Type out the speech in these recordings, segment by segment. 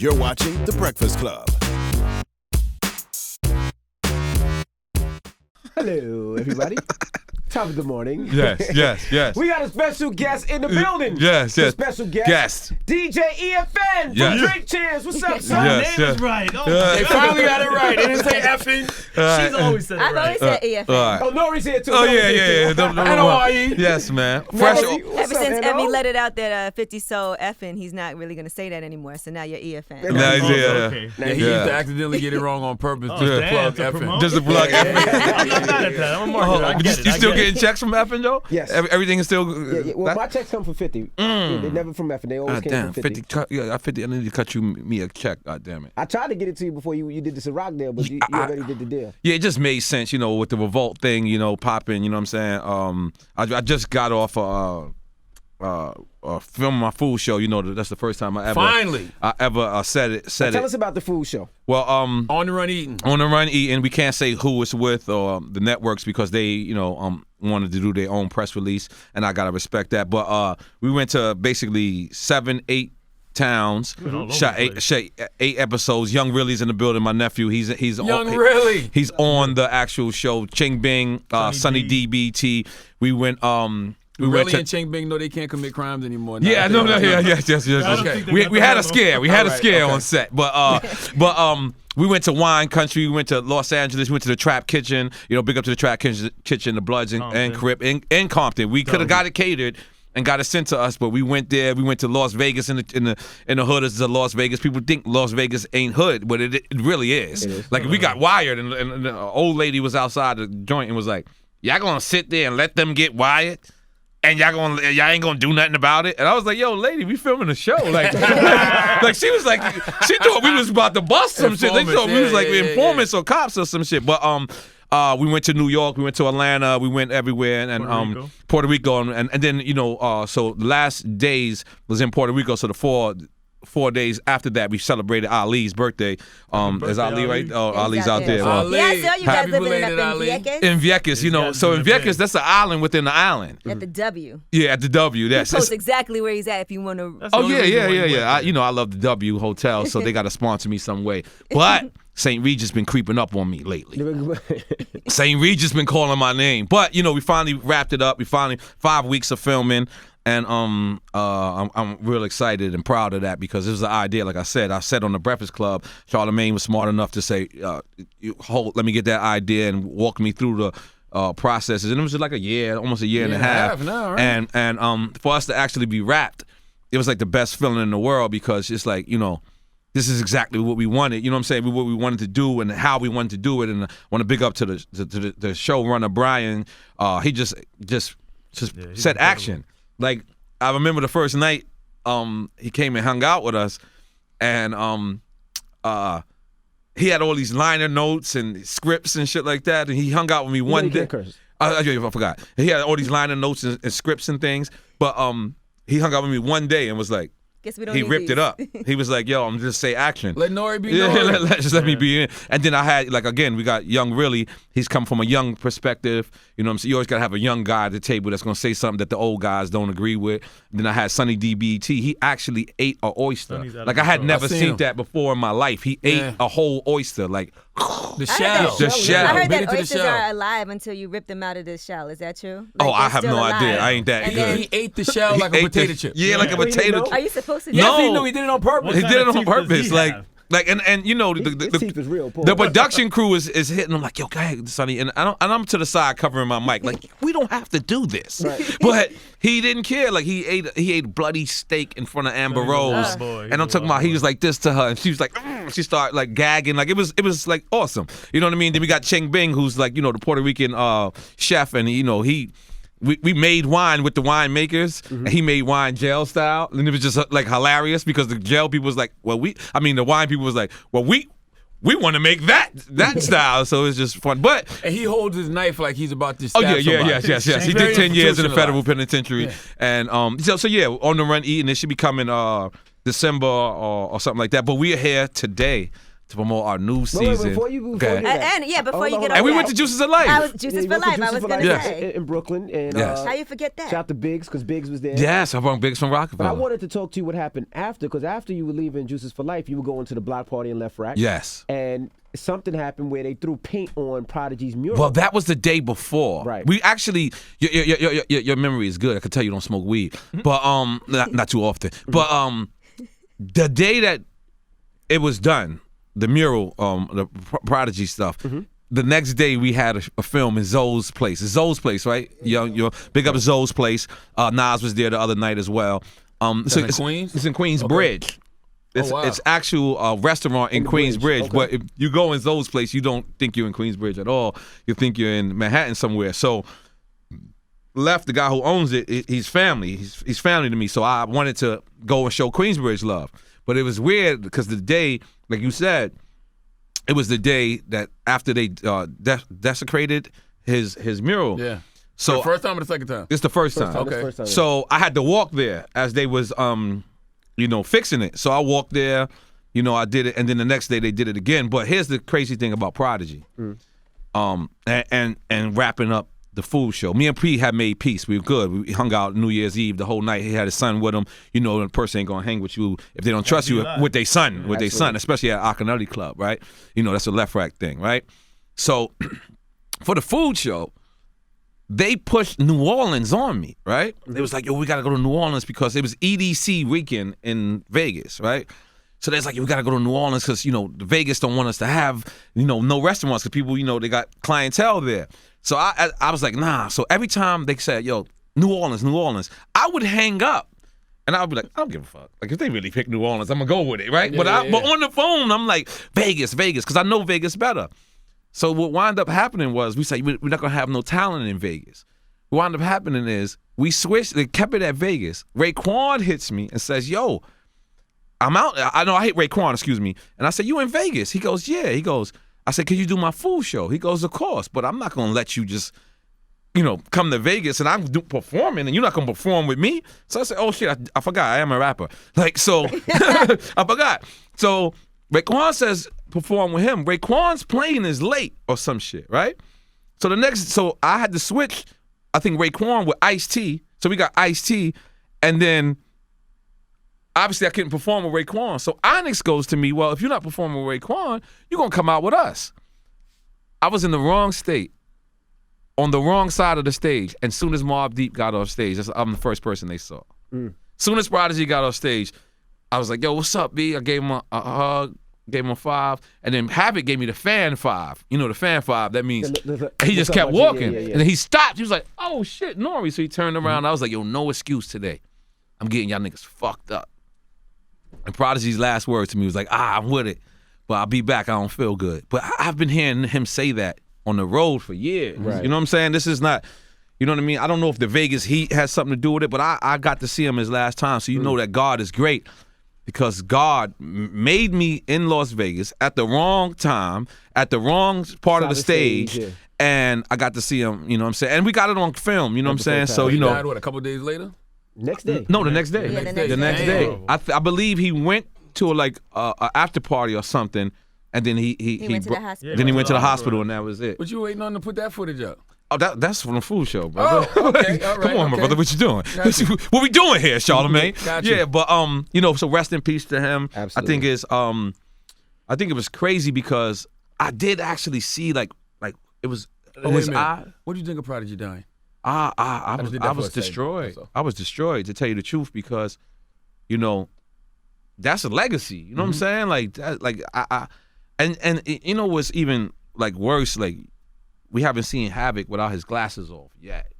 You're watching The Breakfast Club. Hello, everybody. Top of the morning. Yes. We got a special guest in the building. Yes. A special guest. DJ EFN from Drink Cheers. What's up, son? Yes. Name is right. Oh, They finally got it right. They didn't say effing. She's always said it I've right. always said EFN. Oh, N.O.R.E's here too. Oh, yeah. N.O.R.E. Yes, man. Ever What's up, since N.O.? Emmy let it out that 50 sold effing, he's not really going to say that anymore. So now you're EFN. Okay. Yeah, he used to accidentally get it wrong on purpose just to damn, plug to effing. promote? Just to plug effing. I'm not mad at that. I'm a marketer. I get it. You still I get getting checks from effing, Joe? Yes. Everything is still. Yeah. Well, my checks come from 50. They never from effing. They always came Damn, from 50. 50. 50. I need to cut me a check. God damn it. I tried to get it to you before you did the Ciroc deal, but you already did the deal. Yeah, it just made sense, with the Revolt thing, popping. You know what I'm saying? I just got off filming my food show. That's the first time I ever said it. Tell us about the food show. Well, On the Run Eating. On the Run Eating, we can't say who it's with or the networks because they, wanted to do their own press release, and I gotta respect that. But we went to basically 7-8 towns, shot 8 episodes. Young Really's in the building. My nephew, he's Young Really. He's on the actual show. Ching Bing, Sunny DBT. We went. Really and Ching Bing know they can't commit crimes anymore. Yes. Okay. We had a scare. We had a scare on set, but we went to Wine Country. We went to Los Angeles. We went to the Trap Kitchen. Big up to the Trap Kitchen, the Bloods and Crip in Compton. We could have got it catered and got it sent to us, but we went there. We went to Las Vegas in the hood of Las Vegas. People think Las Vegas ain't hood, but it really is. Like we got wired, and the old lady was outside the joint and was like, "Y'all gonna sit there and let them get wired? And y'all ain't gonna do nothing about it?" And I was like, "Yo, lady, we filming a show." Like, like she was like, she thought we was about to bust some shit. They thought we was like informants or cops or some shit. But we went to New York, we went to Atlanta, we went everywhere, and Puerto Rico, and then so the last days was in Puerto Rico. So the 4 days after that, we celebrated Ali's birthday. Is Ali right? Oh, Ali's out there. Ali. Yeah, I saw you guys Happy living belated, up Ali. in Vieques. In Vieques, so in Vieques, that's an island within the island. At the W. Yeah, at the W. That's Post exactly where he's at if you want to. Oh yeah. I love the W Hotel, so they got to sponsor me some way. But St. Regis been creeping up on me lately. St. Regis been calling my name. But we finally wrapped it up. We finally 5 weeks of filming. And I'm real excited and proud of that because it was an idea. Like I said on the Breakfast Club, Charlamagne was smart enough to say, let me get that idea and walk me through the processes. And it was just like almost a year and a half. Now, right? And for us to actually be wrapped, it was like the best feeling in the world because it's like, this is exactly what we wanted. You know what I'm saying? What we wanted to do and how we wanted to do it. And I want to big up to the showrunner, Brian. He just said action. Like, I remember the first night he came and hung out with us, and he had all these liner notes and scripts and shit like that, and he hung out with me one day. I forgot. He had all these liner notes and scripts and things, but he hung out with me one day and was like, Guess we don't he need ripped these. it up. He was like, "Yo, I'm just say action. Let N.O.R.E. be Yeah, N.O.R.E. just let me be in." And then I had we got Young Really. He's come from a young perspective. You know what I'm saying? You always gotta have a young guy at the table that's gonna say something that the old guys don't agree with. And then I had Sunny DBT. He actually ate an oyster. Like I had never seen that before in my life. He ate a whole oyster, like the shell. The shell. I heard Bit that into the oysters shell. are alive until you rip them out of the shell. Is that true? Oh, Like, I they're have still no alive. idea. I ain't that And good. then- He ate the shell like a ate potato the- chip. Yeah, like a Well, you potato know. chip. Are you supposed to? Yes, No. he knew. He did it on purpose. He What did it kind of on teeth does purpose, he like have? and His teeth is real poor. the production crew is hitting him like, "Yo, go ahead, Sonny," and I'm to the side covering my mic, like, we don't have to do this, Right. but he didn't care. Like he ate bloody steak in front of Amber Sonny was a Rose, wild boy. and I'm talking about he was like this to her, and she was like, she started like gagging, like it was like awesome, you know what I mean? Then we got Ching Bing, who's like the Puerto Rican chef, and we made wine with the winemakers, and he made wine jail style, and it was just like hilarious because the jail people was like, the wine people was like, well, we want to make that style, so it's just fun. But And he holds his knife like he's about to stab somebody. yes. He Very did 10 years in the federal institutionalized. penitentiary, and so on the run eating. It should be coming December or something like that. But we are here today to promote our new Wait, season. before you do And that. before you get on And we that, went to Juices of Life. I was Juices for Life. I was gonna say in Brooklyn. And, Yes. how you forget that? Shout out to Biggs because Biggs was there. Yes, I brought Biggs from But I Rockefeller. wanted to talk to you what happened after, because after you were leaving Juices for Life, you were going to the block party in Left Rack. Yes. And something happened where they threw paint on Prodigy's mural. Well, that was the day before. Right. We actually, your memory is good. I could tell you don't smoke weed, but not too often. But the day that it was done, the mural, the Prodigy stuff. The next day we had a film in Zoe's place. It's Zoe's place, right? Big up Zoe's place. Nas was there the other night as well. That's in Queens? It's in Queensbridge. It's actual restaurant in Queensbridge, but if you go in Zoe's place, you don't think you're in Queensbridge at all. You think you're in Manhattan somewhere. So, Left, the guy who owns it, he's family. He's family to me. So I wanted to go and show Queensbridge love. But it was weird because the day, like you said, it was the day that after they desecrated his mural. Yeah. So the first time or the second time? It's the first time. Okay. So I had to walk there as they was fixing it. So I walked there, I did it, and then the next day they did it again. But here's the crazy thing about Prodigy, and wrapping up the food show. Me and P had made peace. We were good. We hung out New Year's Eve the whole night. He had his son with him. The person ain't gonna hang with you if they don't trust you with their son, especially at Akinelli Club, right? That's a Left Rack thing, right? So for the food show, they pushed New Orleans on me, right? It was like, yo, we gotta go to New Orleans because it was EDC weekend in Vegas, right? So there's like, we gotta go to New Orleans because, Vegas don't want us to have, no restaurants because people, they got clientele there. So I was like, nah. So every time they said, yo, New Orleans, I would hang up. And I would be like, I don't give a fuck. Like, if they really pick New Orleans, I'm gonna go with it, right? But on the phone, I'm like, Vegas, because I know Vegas better. So what wound up happening was we said, we're not gonna have no talent in Vegas. What wound up happening is we switched, they kept it at Vegas. Raekwon hits me and says, yo, I'm out. I hit Raekwon, excuse me. And I said, you in Vegas? He goes, yeah. He goes, I said, could you do my food show? He goes, of course, but I'm not gonna let you just, come to Vegas and I'm performing and you're not gonna perform with me. So I said, oh shit, I forgot, I am a rapper. Like, so, I forgot. So Raekwon says, perform with him. Raekwon's plane is late or some shit, right? So I had to switch, I think Raekwon with Ice-T. So we got Ice-T, and then obviously I couldn't perform with Raekwon. So Onyx goes to me, well, if you're not performing with Raekwon, you're going to come out with us. I was in the wrong state, on the wrong side of the stage, and soon as Mobb Deep got off stage, I'm the first person they saw. Soon as Prodigy got off stage, I was like, yo, what's up, B? I gave him a hug, gave him a 5, and then Havoc gave me the fan 5. The fan 5, that means he just kept walking. And then he stopped. He was like, oh, shit, N.O.R.E. So he turned around. I was like, yo, no excuse today. I'm getting y'all niggas fucked up. And Prodigy's last words to me was like, I'm with it, but I'll be back. I don't feel good. But I've been hearing him say that on the road for years. Right. You know what I'm saying? This is not, you know what I mean? I don't know if the Vegas heat has something to do with it, but I got to see him his last time. So you know that God is great because God made me in Las Vegas at the wrong time, at the wrong part of the stage. And I got to see him, you know what I'm saying? And we got it on film, you know what I'm saying? So, he died, what, a couple days later? Next day. No, the next day. Yeah, the next day. I believe he went to a after party or something, and then he went to the hospital. Then he went to the hospital, and that was it. But you waiting on to put that footage up? Oh, that's from the food show, brother. Oh, okay, all right. Come on, my brother, what you doing? What we doing here, Charlamagne? Yeah, but so rest in peace to him. Absolutely. I think it was crazy because I did actually see like it was in his eye. What do you think of Prodigy dying? I was destroyed. I was destroyed, to tell you the truth, because, that's a legacy. You know what I'm saying? Like that, and what's even like worse, like we haven't seen Havoc without his glasses off yet.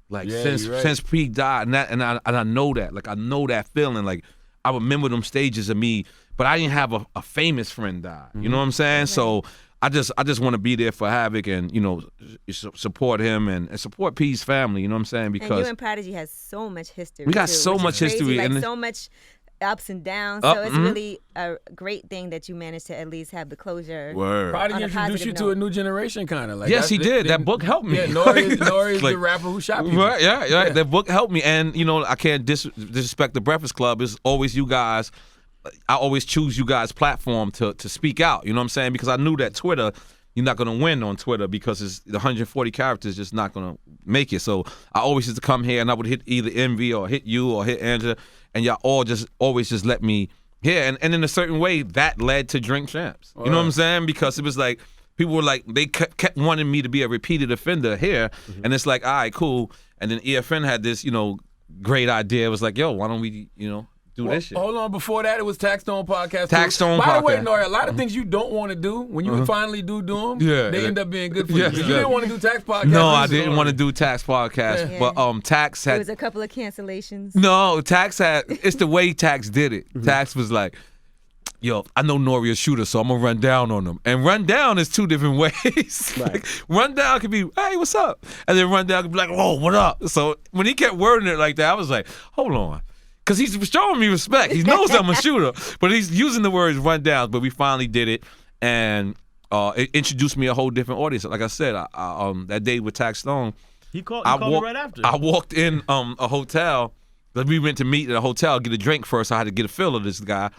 Like since P died, and I know that. Like I know that feeling. Like I remember them stages of me, but I didn't have a famous friend die. You know what I'm saying? Right. So I just want to be there for Havoc and, support him and support P's family, you know what I'm saying? Because and you and Prodigy has so much history. We got so much history. Like so much ups and downs. So it's really a great thing that you managed to at least have the closure. Word. Prodigy introduced you to a new generation, kind of. Like yes, he did. That book helped me. Yeah, N.O.R.E. is the rapper who shot people. Right, yeah. That book helped me. And, I can't disrespect the Breakfast Club. It's always you guys I always choose you guys' platform to speak out. You know what I'm saying? Because I knew that Twitter, you're not gonna win on Twitter because it's the 140 characters just not gonna make it. So I always used to come here and I would hit either Envy or hit you or hit Angela, and y'all all just always just let me hear. And in a certain way, that led to Drink Champs. You know what I'm saying? Because it was like people were like they kept wanting me to be a repeated offender here, and it's like, all right, cool. And then EFN had this, great idea. It was like, yo, why don't we, do this shit? Hold on, before that, it was Taxstone podcast. Taxstone podcast. By the way, N.O.R.E, a lot of things you don't want to do, when you finally do them, they end up being good for you. You didn't want to do Tax podcast. No, I didn't want to do Tax podcast, but Tax had. There was a couple of cancellations. No, Tax had. It's the way Tax did it. Tax was like, yo, I know N.O.R.E a shooter, so I'm gonna run down on him. And run down is two different ways. Right. Like, run down could be, hey, what's up? And then run down could be like, oh, what up? So when he kept wording it like that, I was like, hold on. Because he's showing me respect. He knows I'm a shooter, but he's using the words run down. But we finally did it, and it introduced me a whole different audience. Like I said, that day with Taxstone, He called me right after. I walked in a hotel. We went to meet at a hotel, get a drink first. I had to get a feel of this guy.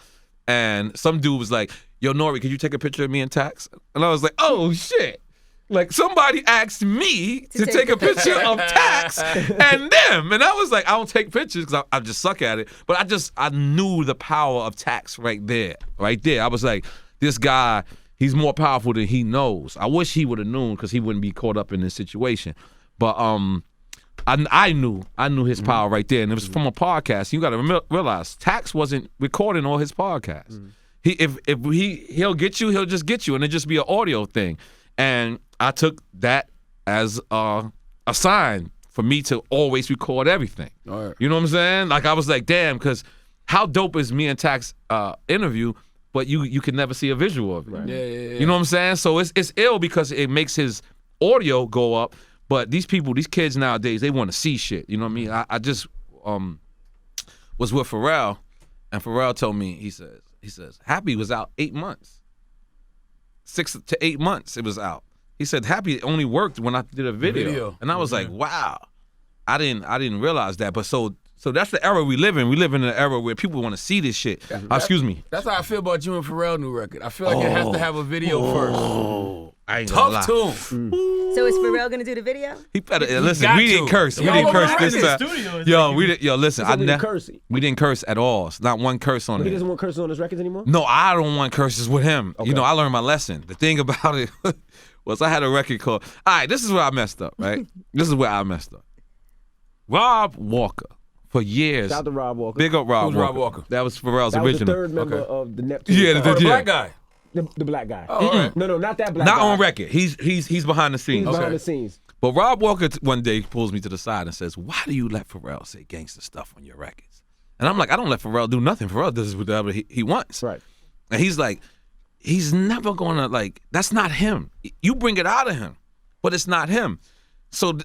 And some dude was like, yo, N.O.R.E, could you take a picture of me and Tax? And I was like, oh, shit. Like, somebody asked me to take a picture of Tax and them. And I was like, I don't take pictures because I just suck at it. But I knew the power of Tax right there. I was like, this guy, he's more powerful than he knows. I wish he would have known because he wouldn't be caught up in this situation. But I knew his power right there. And it was from a podcast. You got to realize, Tax wasn't recording all his podcasts. He'll get you, he'll just get you. And it'll just be an audio thing. And I took that as a sign for me to always record everything. Right. You know what I'm saying? Like, I was like, damn, because how dope is me and Tax interview, but you can never see a visual of it. Right. Yeah. You know what I'm saying? So it's ill because it makes his audio go up, but these kids nowadays, they want to see shit. You know what I mean? I just was with Pharrell, and Pharrell told me, he says, Happy was out 8 months. 6 to 8 months it was out. He said Happy only worked when I did a video. And I was like, wow, I didn't realize that. But so that's the era we live in. We live in an era where people want to see this shit. Excuse me. That's how I feel about you and Pharrell new record. I feel like it has to have a video first. I ain't gonna Tough tune. So is Pharrell gonna do the video? He better listen. We didn't curse. We didn't curse this time. We didn't curse at all. It's not one curse on it. He doesn't want curses on his records anymore? No, I don't want curses with him. Okay. I learned my lesson. The thing about it was I had a record called. All right, this is where I messed up. Right, this is where I messed up. Rob Walker. For years. Shout out to Rob Walker. Big up Rob Who's Walker. Rob Walker? That was Pharrell's That was original. the third member of the Neptune. Yeah, The black guy. The black guy. Oh, all right. No, not that black Not guy. on record. He's behind the scenes. He's behind the scenes. But Rob Walker one day pulls me to the side and says, why do you let Pharrell say gangster stuff on your records? And I'm like, I don't let Pharrell do nothing. Pharrell does whatever he wants. Right. And he's like, he's never gonna that's not him. You bring it out of him, but it's not him. So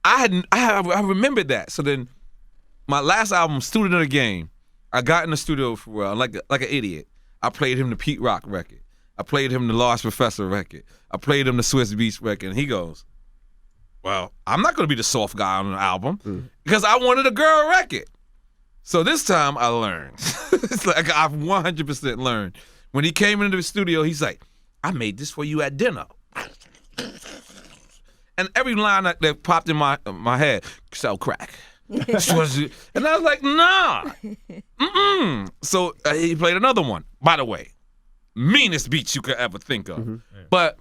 I remembered that. So then my last album, Student of the Game, I got in the studio for Pharrell like an idiot. I played him the Pete Rock record. I played him the Lost Professor record. I played him the Swiss Beats record. And he goes, well, I'm not going to be the soft guy on the album because I wanted a girl record. So this time I learned. It's like I've 100% learned. When he came into the studio, he's like, I made this for you at dinner. And every line that popped in my head, sell crack. And I was like, nah. So he played another one. By the way, meanest beats you could ever think of. But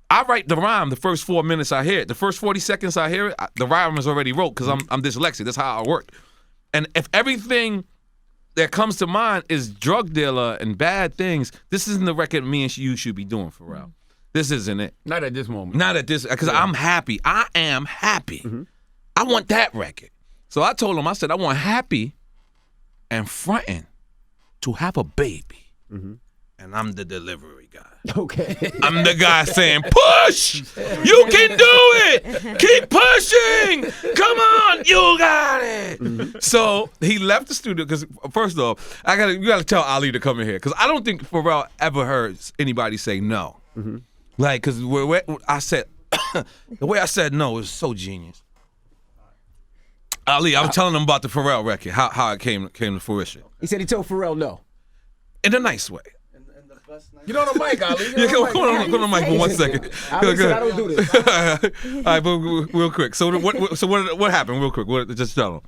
I write the rhyme the first 4 minutes I hear it. The first 40 seconds I hear it, the rhyme is already wrote because I'm dyslexic. That's how I work. And if everything that comes to mind is drug dealer and bad things, this isn't the record me and you should be doing, Pharrell. This isn't it. Not at this moment. Not at this, because I'm happy. I am happy. I want that record. So I told him, I said, I want Happy and Frontin' to have a baby. And I'm the delivery guy. Okay. I'm the guy saying, push! You can do it! Keep pushing! Come on, you got it! So he left the studio, because first off, you gotta tell Ali to come in here, because I don't think Pharrell ever heard anybody say no. Like, because I said, the way I said no is so genius. Ali, I was telling him about the Pharrell record, how it came to fruition. He said he told Pharrell no. In a nice way. Get on the mic, Ali. Yeah, go on the mic for 1 second. I don't do this. All right, but real quick. So what happened? Real quick. Just tell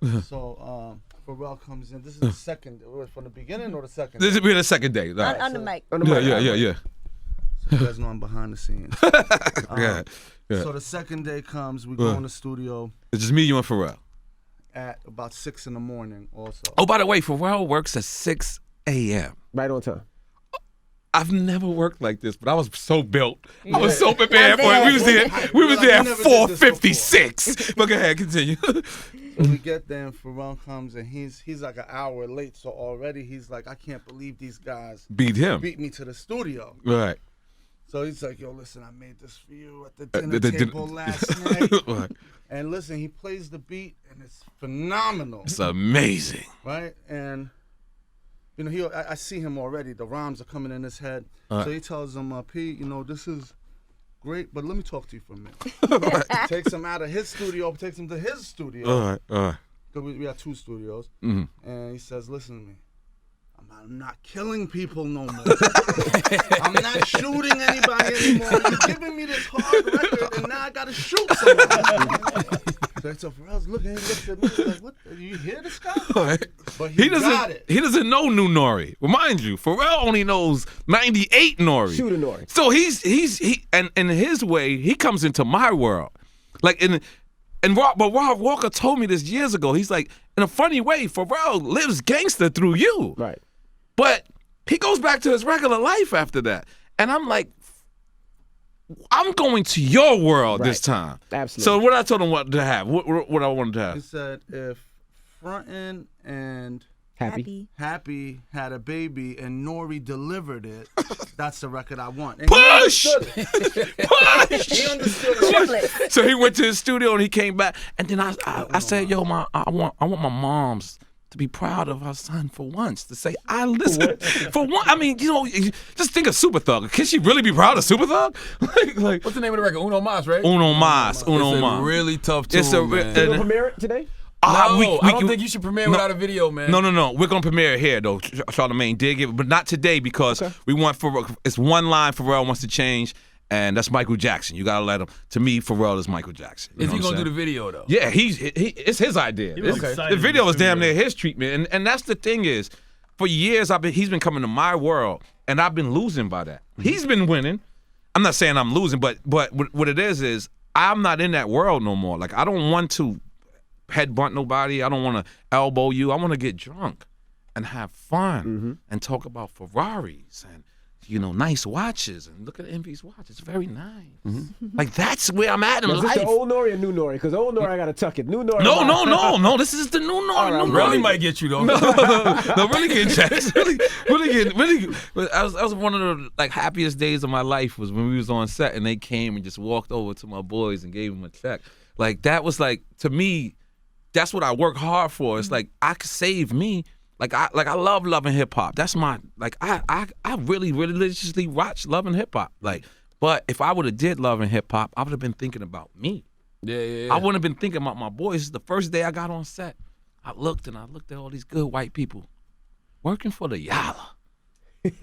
him. So Pharrell comes in. This is the second. From the beginning or the second? This will be the second day. Right. On the mic. Yeah. So you guys know I'm behind the scenes. Yeah. So the second day comes. We go in the studio. It's just me, you, and Pharrell. At about 6 in the morning. Also. Oh, by the way, Pharrell works at 6 a.m. Right on time. I've never worked like this, but I was so built. I was so prepared for it. We was there at 4:56. But go ahead, continue. So we get there and Pharrell comes and he's like an hour late. So already he's like, I can't believe these guys beat me to the studio. Right. So he's like, yo, listen, I made this for you at the dinner table last night. Right. And listen, he plays the beat and it's phenomenal. It's amazing. Right? And you know, I see him already. The rhymes are coming in his head. So he tells him, P, you know, this is great, but let me talk to you for a minute. Takes him out of his studio, takes him to his studio. All right. Because we have 2 studios. Mm-hmm. And he says, listen to me. I'm not killing people no more. I'm not shooting anybody anymore. You're giving me this hard record, and now I got to shoot somebody. So Pharrell's looking, he looks at me, he's like, what? You hear this guy? Right. But He doesn't know new N.O.R.E. Remind you, Pharrell only knows 98 N.O.R.E. Shoot a N.O.R.E. So he and in his way, he comes into my world. Like but Rob Walker told me this years ago. He's like, in a funny way, Pharrell lives gangster through you. Right. But he goes back to his regular life after that. And I'm like, I'm going to your world this time. Absolutely. So what I told him what to have, what I wanted to have. He said, if Frontin' and Happy had a baby and N.O.R.E. delivered it, that's the record I want. And Push! He understood it. So he went to his studio and he came back. And then I said, yo, I want my mom's to be proud of her son for once, to say, I listened for one. I mean, you know, just think of Super Thug. Can she really be proud of Super Thug? like, what's the name of the record? Uno Mas, right? Uno Mas. It's a really tough tune, man. We'll premiere it today? I don't think you should premiere without a video, man. No. We're going to premiere it here, though. Charlamagne did give it, but not today because we want it's one line Pharrell wants to change, and that's Michael Jackson. You got to let him. To me, Pharrell is Michael Jackson. Is he going to do the video, though? Yeah, it's his idea. The video is damn near his treatment. And that's the thing is, for years, he's been coming to my world, and I've been losing by that. He's been winning. I'm not saying I'm losing, but what it is I'm not in that world no more. Like, I don't want to headbutt nobody. I don't want to elbow you. I want to get drunk and have fun and talk about Ferraris and, you know, nice watches, and look at Envy's watch. It's very nice. Like, that's where I'm at in life. Is this the old N.O.R.E. or new N.O.R.E.? Because old N.O.R.E. I got to tuck it. New N.O.R.E. No. This is the new N.O.R.E. Right, Really might get you, though. No, really getting checks. Really. I was one of the like happiest days of my life was when we was on set and they came and just walked over to my boys and gave them a check. Like, that was like, to me, that's what I work hard for. It's like, I could save me. Like I love Love and Hip Hop. That's my I really religiously watch Love and Hip Hop. Like, but if I would have did Love and Hip Hop, I would have been thinking about me. Yeah. I wouldn't have been thinking about my boys. The first day I got on set, I looked at all these good white people working for the Yalla.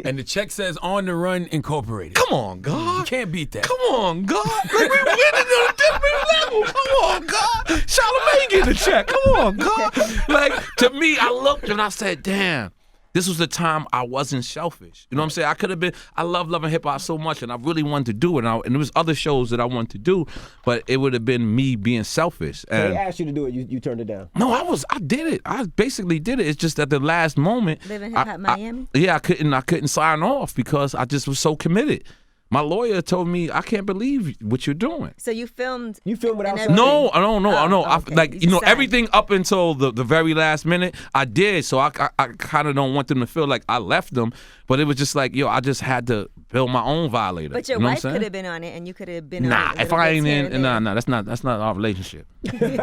And the check says On the Run Incorporated. Come on, God. You can't beat that. Come on, God. Like, we winning on a different level. Come on, God. Charlamagne getting the check. Come on, God. Like, to me, I looked and I said, damn, this was the time I wasn't selfish. You know what I'm saying? I could have been, I love Love and Hip Hop so much and I really wanted to do it. And there was other shows that I wanted to do, but it would have been me being selfish. And they asked you to do it, you turned it down. No, I did it. I basically did it. It's just at the last moment. Live in Hip Hop Miami? Yeah, I couldn't sign off because I just was so committed. My lawyer told me, I can't believe what you're doing. So you filmed? You filmed without everything? No, I don't know. Okay. Like, you know, everything up until the very last minute, I did. So I kind of don't want them to feel like I left them. But it was just like, yo, I just had to build my own violator. But your wife could have been on it, and you could have been on it. If I ain't in, nah, that's not our relationship. It's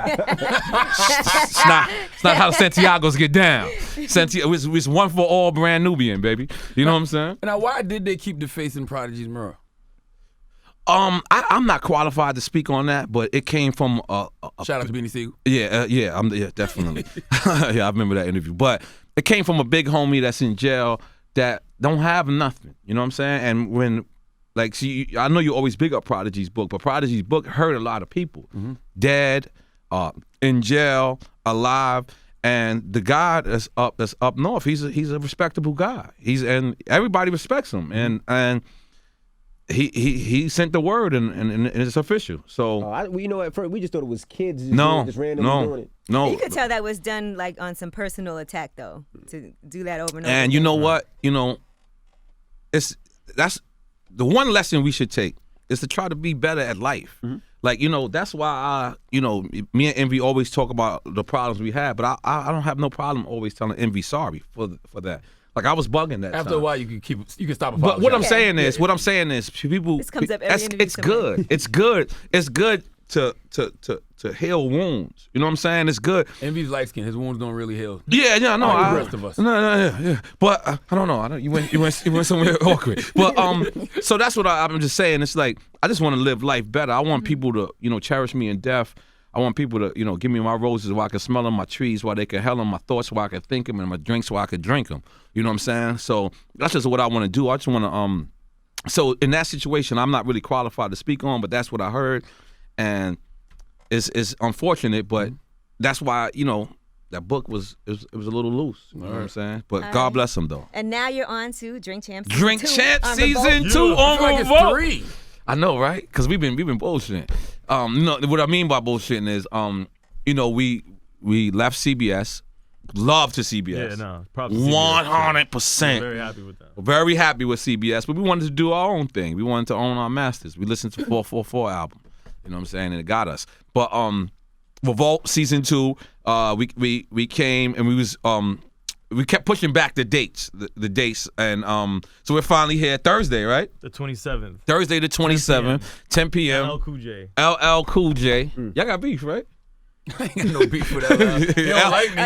not how Santiago's get down. It's one for all, brand Nubian, baby. You know what I'm saying? Now, why did they keep defacing Prodigy's mirror? I'm not qualified to speak on that, but it came from shout out to Beanie Siegel. Yeah, definitely. Yeah, I remember that interview. But it came from a big homie that's in jail that don't have nothing. You know what I'm saying? And when, like, see, I know you always big up Prodigy's book, but Prodigy's book hurt a lot of people. Dead, in jail, alive. And the guy that's up north, he's a respectable guy. And everybody respects him. And he sent the word and it's official. So you know, at first we just thought it was kids just randomly doing it. No. You could tell that was done like on some personal attack though, to do that over and over. And you know what? You know, that's the one lesson we should take is to try to be better at life. Like, you know, that's why me and Envy always talk about the problems we have, but I don't have no problem always telling Envy sorry for that. Like, I was bugging that After time. a while, you can stop apologizing. But what I'm saying is, people. This comes up every interview it's good. It's good. It's good to heal wounds. You know what I'm saying? It's good. Envy's light skin. His wounds don't really heal. Yeah, no. The rest of us. Yeah. But I don't know. You went somewhere awkward. But so that's what I'm just saying. It's like I just want to live life better. I want people to cherish me in death. I want people to give me my roses while I can smell them, my trees while they can hell them, my thoughts while I can think them, and my drinks while I can drink them. You know what I'm saying? So that's just what I want to do. I just want to So in that situation, I'm not really qualified to speak on, but that's what I heard, and it's unfortunate, but that's why that book was a little loose. You know what I'm saying? But God bless him though. And now you're on to Drink Champs. Drink Champs season 2 on Revolt. 3. I know, right? Because we've been bullshitting. What I mean by bullshitting is, we left CBS. Love to CBS. Yeah, no, probably 100%. Very happy with that. Very happy with CBS, but we wanted to do our own thing. We wanted to own our masters. We listened to 444 album. You know what I'm saying? And it got us. But Revolt season 2, we came and we kept pushing back the dates, the dates, and so we're finally here Thursday, right? The 27th. Thursday the 27th, 10 p.m. LL Cool J. LL Cool J. Y'all got beef, right? I ain't got no beef with LL. He don't like me.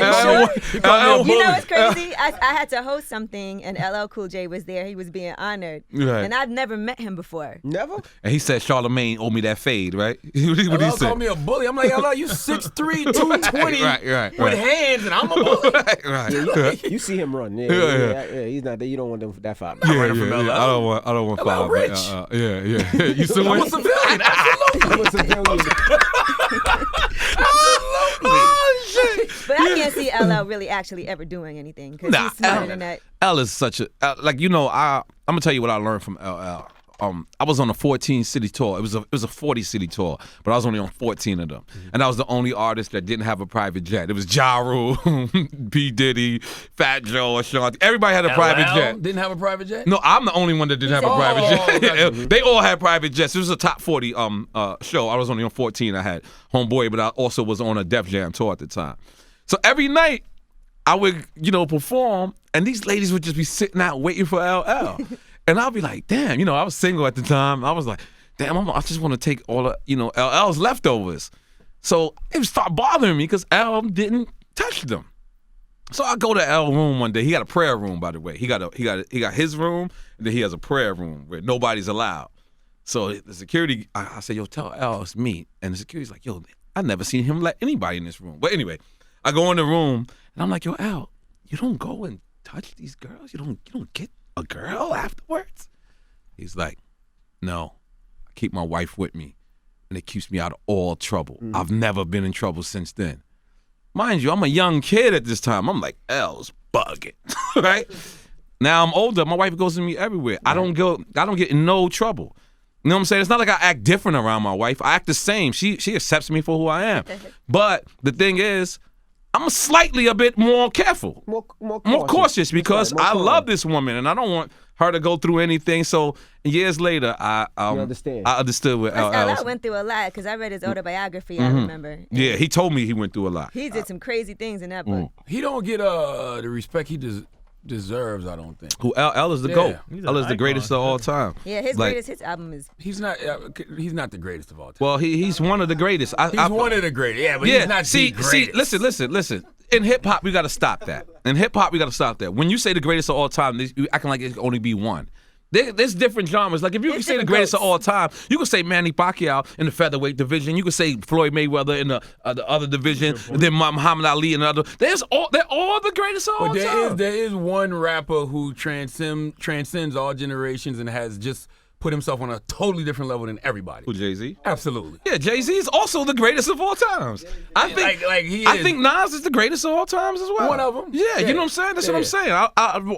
You know what's crazy? I had to host something, and LL Cool J was there. He was being honored, and I've never met him before. Never? And he said Charlamagne owed me that fade, right? What he LL said? called me a bully. I'm like, LL, you 6'3", 220 right. with hands, and I'm a bully. right. You see him run. Yeah. He's not there. You don't want them that five. Yeah. I don't want five. Rich. Yeah. You still I'm a civilian. Absolutely. Oh shit! But I can't see LL really actually ever doing anything because he's smarter than that. L is such a I'm gonna tell you what I learned from LL. I was on a 14-city tour. It was a 40-city tour, but I was only on 14 of them. And I was the only artist that didn't have a private jet. It was Ja Rule, P. Diddy, Fat Joe, Ashanti. Everybody had a private jet. Didn't have a private jet? No, I'm the only one that didn't have a private jet. They all had private jets. It was a top 40 show. I was only on 14. I had Homeboy, but I also was on a Def Jam tour at the time. So every night I would, perform, and these ladies would just be sitting out waiting for LL. And I'll be like, damn, I was single at the time. I was like, damn, I just want to take all of, LL's leftovers. So it would start bothering me because L didn't touch them. So I go to L room one day. He got a prayer room, by the way. He got his room, and then he has a prayer room where nobody's allowed. So the security, I said, yo, tell L it's me. And the security's like, yo, I never seen him let anybody in this room. But anyway, I go in the room, and I'm like, yo, L, you don't go and touch these girls? You don't get a girl afterwards? He's like, no, I keep my wife with me, and it keeps me out of all trouble. I've never been in trouble since then. Mind you, I'm a young kid at this time. I'm like, L's bugging, right? Now I'm older. My wife goes with me everywhere. I don't get in no trouble. You know what I'm saying? It's not like I act different around my wife. I act the same. She accepts me for who I am. But the thing is, I'm slightly a bit more careful, more cautious because I love this woman and I don't want her to go through anything. So years later, I understood what LL went through a lot because I read his autobiography. I remember. Yeah, he told me he went through a lot. He did some crazy things in that book. He don't get the respect he deserves, I don't think. Who L is the GOAT. L is the greatest of all time. Yeah, his greatest hits album is. He's not the greatest of all time. Well, he's one of the greatest. He's one of the greatest. Yeah, but he's not the greatest. Listen. In hip hop, we got to stop that. When you say the greatest of all time, you acting like it can only be one. There's different genres. Like if you can say the greatest of all time, you can say Manny Pacquiao in the featherweight division. You can say Floyd Mayweather in the other division. And then Muhammad Ali in the other. They're all the greatest of all time. There is one rapper who transcends all generations and has just put himself on a totally different level than everybody. Who, Jay-Z? Absolutely. Yeah, Jay-Z is also the greatest of all times. I think I think Nas is the greatest of all times as well. One of them. Yeah, you know what I'm saying? That's what I'm saying.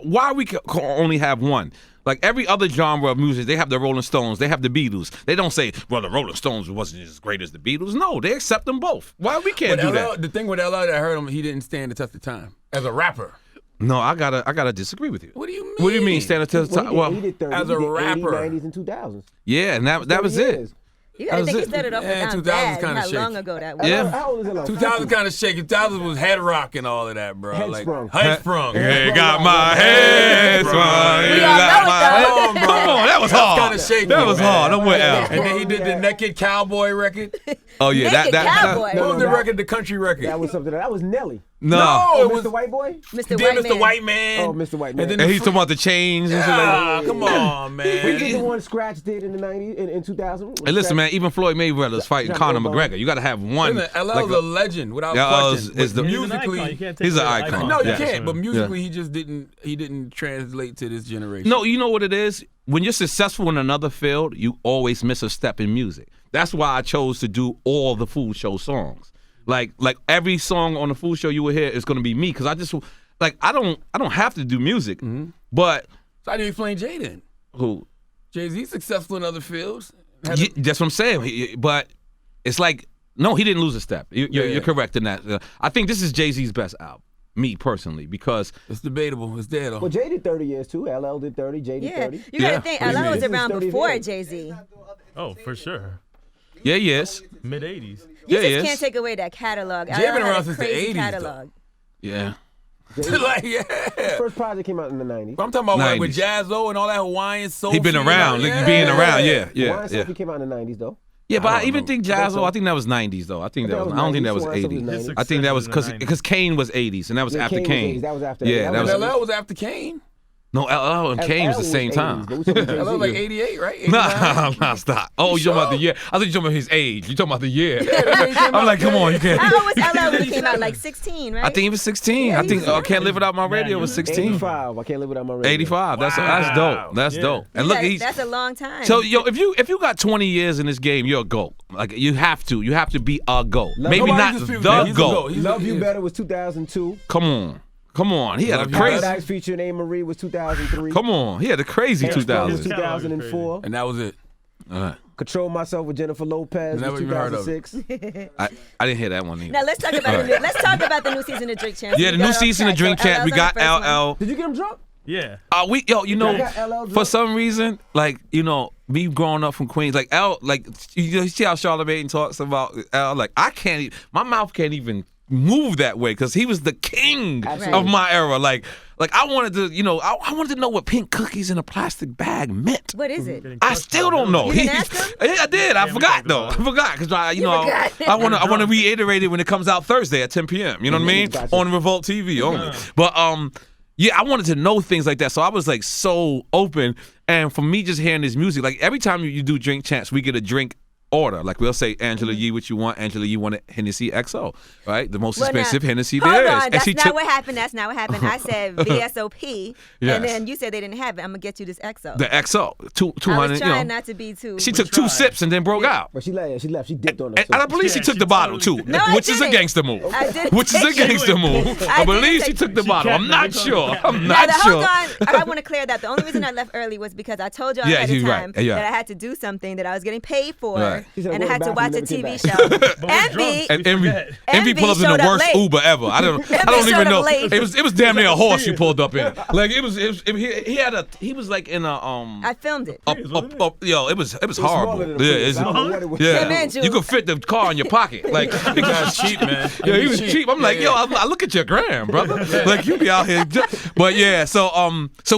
Why we can only have one? Like every other genre of music, they have the Rolling Stones, they have the Beatles. They don't say, well, the Rolling Stones wasn't as great as the Beatles. No, they accept them both. Why we can't do that? The thing with LL that I heard him, he didn't stand the test of time as a rapper. No, I gotta disagree with you. What do you mean? What do you mean stand the test of time? Well, he did 30, as a rapper, 80s, 90s, and 2000s. Yeah, and that was it. You gotta think he started off Yeah, down 2000s bad. kinda How shaky. long ago that was? Yeah. How old is it? Like 2000 kind of shaky. 2000 was head rock and all of that, bro. Headsprung. Headsprung. Hey, got my head sprung. We all know it, though. Come on, that was hard. Kinda shaky, That was man. hard. I'm with Al. And then he did the Naked Cowboy record. Oh yeah, Naked Cowboy. What was the that- record? The country record. That was something. That was Nelly. No. No, it was Mr. White Boy. Mr. then White Mr. Man. White Man. Oh, Mr. White Man. And then And he's talking about the chains and shit like that. come on, man. We did the one Scratch did in the 90s, in 2000. Hey, listen, man. Even Floyd Mayweather's fighting Conor McGregor. You got to have one. LL's like a legend without question. is the But He's an icon. You musically, can't take he's an away the icon. no, you Yeah. can't. But musically, he just didn't translate to this generation. No, you know what it is? When you're successful in another field, you always miss a step in music. That's why I chose to do all the Food Show songs. Like every song on the Food Show you will hear is going to be me because I just I don't have to do music, but So how do you explain Jay then? who? Jay-Z's successful in other fields. That's what I'm saying. But it's like no, he didn't lose a step. You're correct in that. I think this is Jay-Z's best album. Me personally, because It's debatable. It's there though. Well, Jay did 30 years too. LL did 30. Jay did Yeah, 30. you gotta Yeah. think. What do you LL was mean? around This is 30 before years. Jay-Z. Oh, for sure. yeah, yes, Mid 80s. You Yeah, just yes. can't take away that catalog. Jay LL been had around a since the crazy 80s, catalog. yeah. Like, yeah. First project came out in the 90s. But I'm talking about like, with 90s. Jazzo and all that Hawaiian soul. He been shit, around, like, like, being around. Yeah, Wine yeah. Sophie came out in the 90s though. Yeah, but I don't even know. think Jazzo. I think that was 90s though. I think that was. I don't think that was 90s. 80s. His I think that was success was in the because Kane was 80s and that was Yeah, after Kane was Kane. 80s. That was after. Yeah, that And was. LL was after Kane. No, LL and Kane was the LL same 80s, time. but we talking Jay-Z. LL like 88, right? Nah, stop. Oh, you talking about the year? I thought you talking about his age. You talking about the year? came I'm out. like, come on, you can't. How old was LL when he came out? Like 16, right? I think he was 16. I think I Can't Live Without My Radio was 16. 85. I can't live without my radio. 85. That's dope. That's dope. And look, he's that's a long time. so yo. If you got 20 years in this game, you're a GOAT. Like you have to be a GOAT. Maybe Nobody not disputes the that. He's a GOAT. GOAT. Love You Better was 2002. Come on. He had a Love You crazy. Paradise featuring N.O.R.E was 2003. Come on. He had a crazy Headsprung was 2000s. 2004. And that was it. Control Myself with Jennifer Lopez Never was even heard of 2006. I didn't hear that one either. Now let's talk about the new season of Drink Champs. Yeah, the new season of Drink Champs. We got LL. Did you get him drunk? Yeah. You know, got LL for drunk? some reason, like, me growing up from Queens, like L, like you see how Charlamagne talks about L, like my mouth can't even move that way because he was the king of my era. Like I wanted to, I wanted to know what pink cookies in a plastic bag meant. What is it? I still don't know. You didn't ask him? Yeah, I did. I forgot though. I forgot because I want to reiterate it when it comes out Thursday at 10 p.m. You know what I mean? Gotcha. On Revolt TV only. But yeah, I wanted to know things like that. So I was like so open. And for me just hearing this music, like every time you do Drink Champs, we get a drink order. Like we'll say, Angela Yee, what you want? Angela Yee wanted Hennessy XO, right? The most expensive Hennessy there is. Hold on, And that's she not what happened. That's not what happened. I said VSOP, Yes. and then you said they didn't have it. I'm gonna get you this XO. The XO, 200. I was trying not to be too. She took 2 sips and then broke out. But she left. She dipped on us. And I believe she took the bottle too, No, I which is a didn't. gangster move. I didn't Which is a take it. gangster move. I I believe didn't she take took the She bottle. I'm not kept sure. it. I'm Now, not hold sure. on. I want to clear that. The only reason I left early was because I told y'all Yeah, ahead of you're right. time Yeah. that I had to do something that I was getting paid for, Right. She said, and I "Go had to to the watch a bathroom, never TV came show. But we're Envy. drunk. And Envy Envy pulled up in showed the up worst late. Uber ever. I don't showed even up know. late. It was damn near a horse you pulled up in. Like he was like in a I filmed it. it was smaller horrible. than a Yeah, Prius. I don't know what it was. yeah. man, Jules. You could fit the car in your pocket. Like That's cheap, man. yeah, he was cheap. I'm like, yo, I look at your gram, brother. Like you be out here. But yeah, so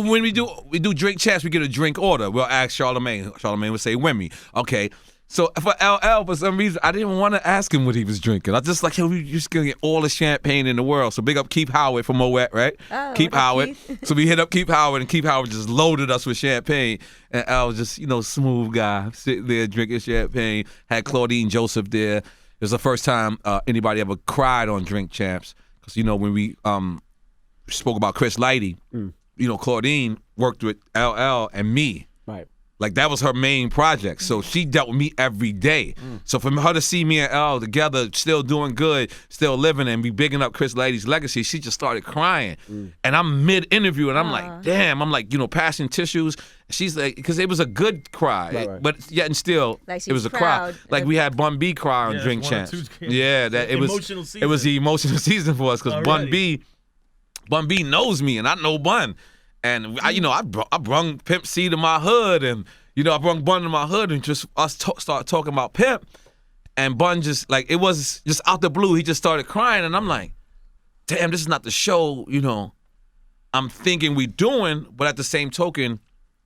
when we do Drink Champs, we get a drink order. We'll ask Charlamagne. Charlamagne would say, "Wemmy." Okay. So for LL, for some reason, I didn't want to ask him what he was drinking. I just like, yo, we just gonna get all the champagne in the world. So big up Keith Howard from Moet, right? Oh, Keith what up, Howard. Keith? So we hit up Keith Howard, and Keith Howard just loaded us with champagne. And Al was just, smooth guy, sitting there drinking champagne. Had Claudine Joseph there. It was the first time anybody ever cried on Drink Champs. Because, when we spoke about Chris Lighty, Claudine worked with LL and me. Right. Like, that was her main project. So she dealt with me every day. So for her to see me and L together, still doing good, still living, and be bigging up Chris Lighty's legacy, she just started crying. And I'm mid-interview, and I'm like, damn. I'm like, passing tissues. She's like, because it was a good cry. Right. But yet and still, Like she it was was a cry. proud Like we had Bun B cry on Yeah, Drink one or Champs. two games. Yeah, that it was. Emotional season. It was the emotional season for us because Bun Already. B knows me, and I know Bun. And I brung Pimp C to my hood, and I brung Bun to my hood, and just us start talking about Pimp, and Bun just like it was just out the blue. He just started crying, and I'm like, damn, this is not the show. I'm thinking we doing, but at the same token,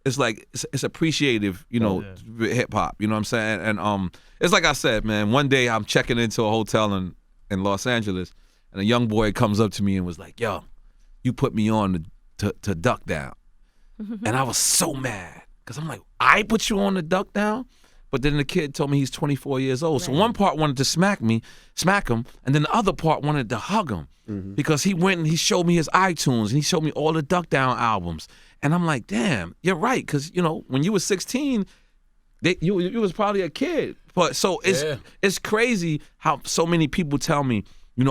it's like it's appreciative. Hip hop. You know what I'm saying? And it's like I said, man. One day I'm checking into a hotel in Los Angeles, and a young boy comes up to me and was like, yo, you put me on to Duck Down. And I was so mad because I'm like, I put you on the Duck Down? But then the kid told me he's 24 years old. So one part wanted to smack him, and then the other part wanted to hug him because he went and he showed me his iTunes and he showed me all the Duck Down albums. And I'm like, damn, you're right. Because, when you were 16, you was probably a kid. But so it's crazy how so many people tell me,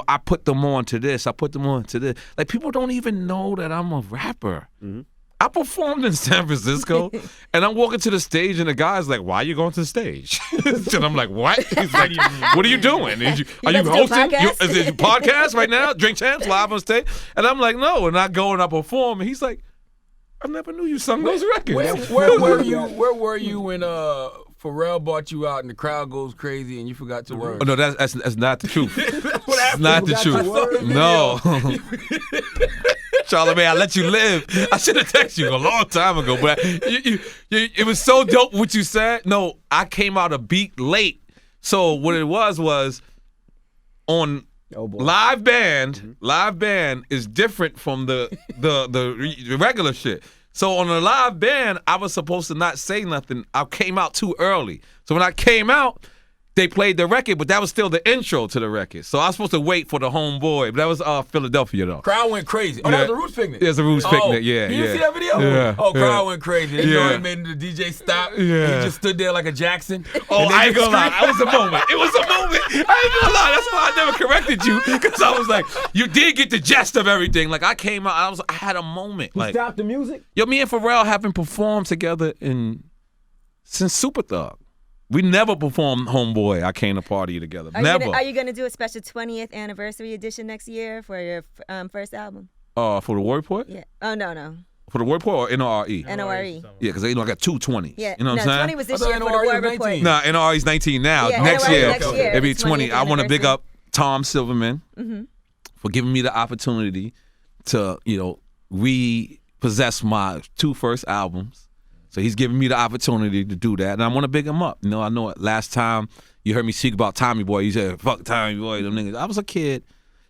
I put them on to this. I put them on to this. Like, people don't even know that I'm a rapper. I performed in San Francisco, and I'm walking to the stage, and the guy's like, why are you going to the stage? And I'm like, what? He's like, what are you doing? Are you hosting? Is it your podcast right now? Drink Champs live on stage? And I'm like, no. And I go and I perform, and he's like, I never knew you sung those records. Where were you when Pharrell bought you out and the crowd goes crazy and you forgot your words? Oh, no, that's not the truth. It's not the truth. No. Charlamagne, I let you live. I should have texted you a long time ago, but it was so dope what you said. No, I came out a beat late. So what it was on live band. Live band is different from the regular shit. So on the live band, I was supposed to not say nothing. I came out too early. So when I came out, they played the record, but that was still the intro to the record. So I was supposed to wait for the homeboy. But that was Philadelphia, though. Crowd went crazy. Oh, that was a Roots picnic. It was a Roots picnic, yeah. Did you see that video? Yeah. Oh, crowd went crazy. They Yeah. made the DJ stop. Yeah. He just stood there like a Jackson. Oh, I ain't gonna lie. That was a moment. It was a moment. I ain't gonna lie. That's why I never corrected you. Because I was like, you did get the gist of everything. Like, I came out, I had a moment. You Like, stopped the music? yo, me and Pharrell haven't performed together since Super Thug. We never performed Homeboy, I Came to Party together. Never. Are you going to do a special 20th anniversary edition next year for your first album? For the War Report? Yeah. Oh, no. For the War Report or N.O.R.E? N.O.R.E. Yeah, because I got two 20s. Yeah. You know what I'm saying? 20 was this I thought year for the N.O.R.E. War was Report. 19. Nah, N.O.R.E.'s 19 now. Yeah, next N.O.R.E. year, next year. it'll be It's 20. 20th I want to big anniversary. up Tom Silverman for giving me the opportunity to, repossess my two first albums. So he's giving me the opportunity to do that, and I want to big him up. I know last time you heard me speak about Tommy Boy, you said, fuck Tommy Boy, them niggas. I was a kid.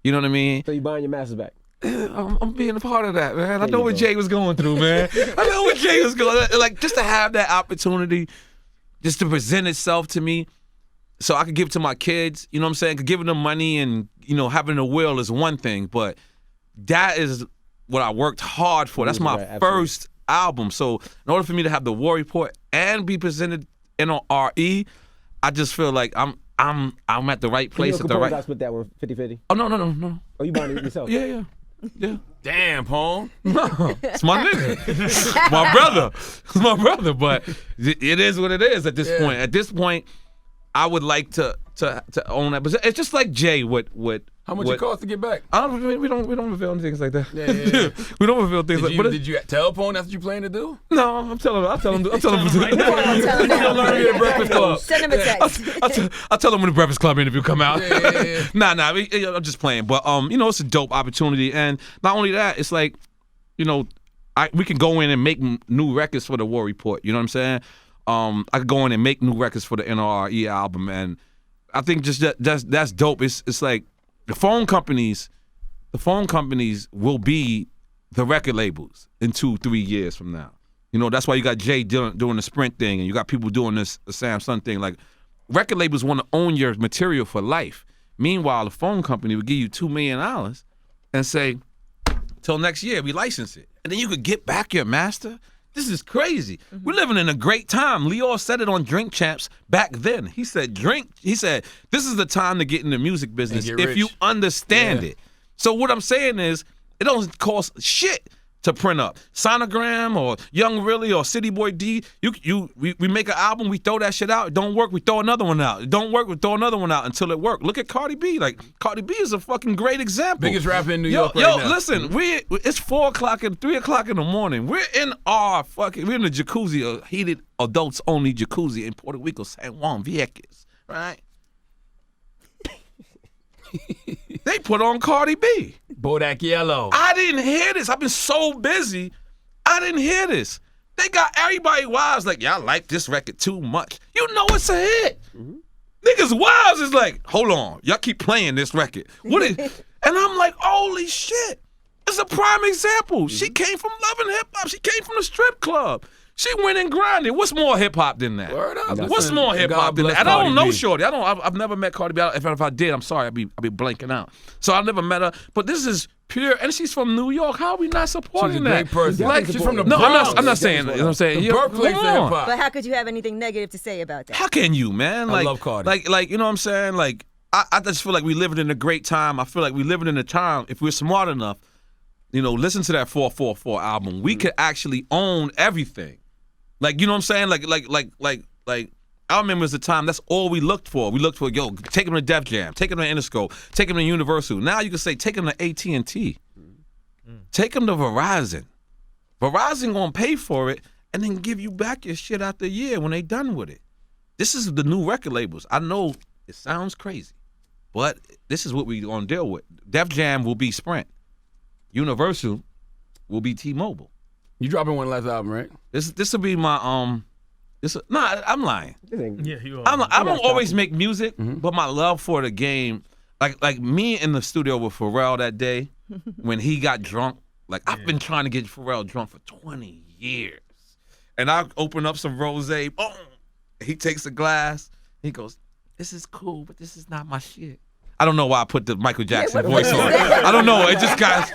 You know what I mean? So you buying your masters back? I'm being a part of that, man. I know you what go. Jay was going through, man. I know what Jay was going through. Like, just to have that opportunity, just to present itself to me so I could give it to my kids, you know what I'm saying? Giving them money and, having a will is one thing, but that is what I worked hard for. That's my Right, absolutely. first album. So in order for me to have the War Report and be presented N.O.R.E, I just feel like I'm at the right place at the I right. split that one 50-50. Oh no. Oh, you buying it yourself? Yeah. Damn, Pone. It's my nigga. It's my brother. It's my brother. But it is what it is at this point. At this point, I would like to own that. But it's just like Jay. How much it cost to get back? We don't reveal things like that. Yeah. We don't reveal things like that. Did you tell Pone that's what you plan to do? No, I'm telling him. Tell him now. Learn at the Breakfast Club. Send him a text. I'll tell him when the Breakfast Club interview come out. Yeah. Nah, I'm just playing. But it's a dope opportunity, and not only that, it's like, we can go in and make new records for the War Report. You know what I'm saying? I could go in and make new records for the N.O.R.E. album, and I think just that's dope. It's like the phone companies will be the record labels in 2-3 years from now. You know, that's why you got Jay doing the Sprint thing, and you got people doing this Samsung thing. Like, record labels want to own your material for life. Meanwhile, the phone company would give you $2 million and say, till next year, we license it. And then you could get back your master. This is crazy. We're living in a great time. Leo said it on Drink Champs back then. He said, this is the time to get in the music business if you understand it. So what I'm saying is, it don't cost shit to print up. Sonogram or Young Really or City Boy D, we make an album, we throw that shit out. It don't work, we throw another one out. It don't work, we throw another one out until it works. Look at Cardi B. Like, Cardi B is a fucking great example. Biggest rapper in New York right now. Listen, it's 4 o'clock and 3 o'clock in the morning. We're in the jacuzzi, a heated adults only jacuzzi in Puerto Rico, San Juan Vieques, right? They put on Cardi B. Bodak Yellow. I didn't hear this. I've been so busy. I didn't hear this. They got everybody wives like, y'all like this record too much. You know it's a hit. Niggas wives is like, hold on. Y'all keep playing this record. And I'm like, holy shit. It's a prime example. She came from loving hip hop. She came from the strip club. She went and grinded. What's more hip hop than that? Word up. What's more hip hop than that? And I don't know Shorty. I've never met Cardi B. If I did, I'm sorry. I'd be blanking out. So I never met her. But this is pure. And she's from New York. How are we not supporting She's a that? great person. Like, She's from the no, Bronx. I'm not saying. You know what I'm saying? The birthplace of hip hop. But how could you have anything negative to say about that? How can you, man? I love Cardi. Like you know what I'm saying? Like I just feel like we living in a great time. I feel like we living in a time. If we're smart enough, you know, listen to that 444 album. We could actually own everything. Like, you know what I'm saying? Like, I remember as a time, that's all we looked for. We looked for, take them to Def Jam, take them to Interscope, take them to Universal. Now you can say, take them to AT&T. Take them to Verizon. Verizon gonna pay for it and then give you back your shit after a year when they done with it. This is the new record labels. I know it sounds crazy, but this is what we gonna deal with. Def Jam will be Sprint. Universal will be T-Mobile. You dropping one last album, right? This will be my I'm lying. Yeah, you are. I don't always make music, but my love for the game, like me in the studio with Pharrell that day when he got drunk. Like I've been trying to get Pharrell drunk for 20 years, and I open up some rosé. Boom. He takes a glass. He goes, "This is cool, but this is not my shit." I don't know why I put the Michael Jackson voice on. I don't know. It just got.